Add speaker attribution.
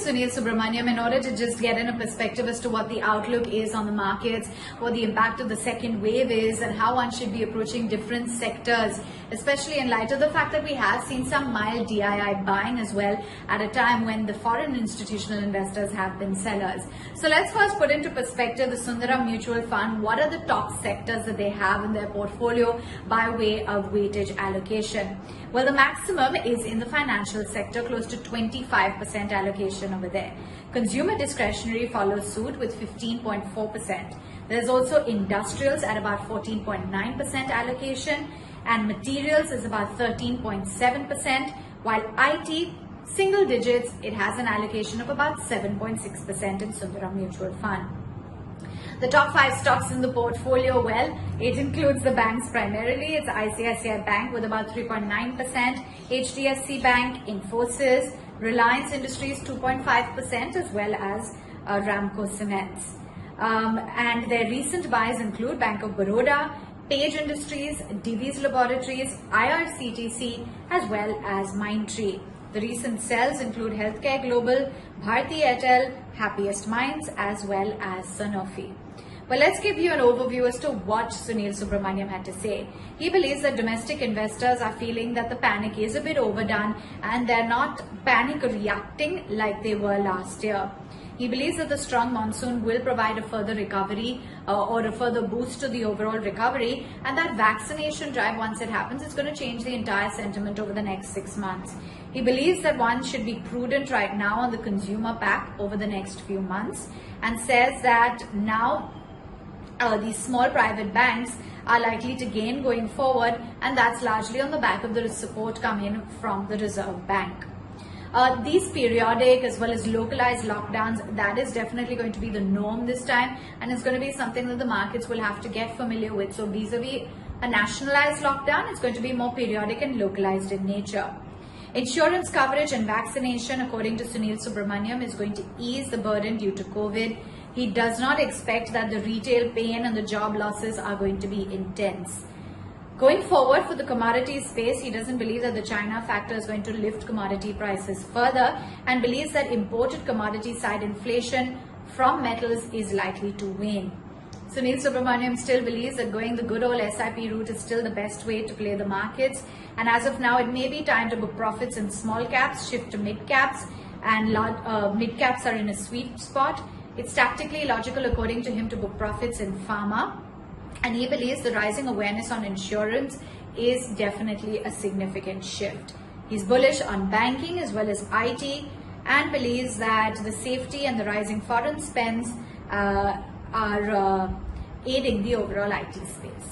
Speaker 1: Sunil Subramaniam in order to just get in a perspective as to what the outlook is on the markets, what the impact of the second wave is, and how one should be approaching different sectors, especially in light of the fact that we have seen some mild DII buying as well at a time when the foreign institutional investors have been sellers. So let's first put into perspective the Sundaram mutual fund. What are the top sectors that they have in their portfolio by way of weightage allocation? Well, the maximum is in the financial sector, close to 25% allocation over there. Consumer discretionary follows suit with 15.4%. There's also industrials at about 14.9% allocation, and materials is about 13.7%, while IT, single digits, it has an allocation of about 7.6% in Sundaram Mutual Fund. The top 5 stocks in the portfolio, well, it includes the banks primarily. It's ICICI Bank with about 3.9%, HDFC Bank, Infosys, Reliance Industries 2.5%, as well as Ramco Cements. And their recent buys include Bank of Baroda, Page Industries, Divi's Laboratories, IRCTC, as well as Mindtree. The recent sells include Healthcare Global, Bharti Airtel, Happiest Minds, as well as Sanofi. Well, let's give you an overview as to what Sunil Subramaniam had to say. He believes that domestic investors are feeling that the panic is a bit overdone and they're not panic reacting like they were last year. He believes that the strong monsoon will provide a further recovery or a further boost to the overall recovery, and that vaccination drive, once it happens, is going to change the entire sentiment over the next 6 months. He believes that one should be prudent right now on the consumer pack over the next few months, and says that now these small private banks are likely to gain going forward, and that's largely on the back of the support coming from the Reserve Bank. These periodic as well as localized lockdowns, that is definitely going to be the norm this time, and it's going to be something that the markets will have to get familiar with. So vis-a-vis a nationalized lockdown, it's going to be more periodic and localized in nature. Insurance coverage and vaccination, according to Sunil Subramaniam, is going to ease the burden due to COVID. He does not expect that the retail pain and the job losses are going to be intense. Going forward for the commodity space, he doesn't believe that the China factor is going to lift commodity prices further, and believes that imported commodity side inflation from metals is likely to wane. Sunil Subramaniam still believes that going the good old SIP route is still the best way to play the markets, and as of now it may be time to book profits in small caps, shift to mid caps, and mid caps are in a sweet spot. It's tactically logical, according to him, to book profits in pharma. And he believes the rising awareness on insurance is definitely a significant shift. He's bullish on banking as well as IT, and believes that the safety and the rising foreign spends are aiding the overall IT space.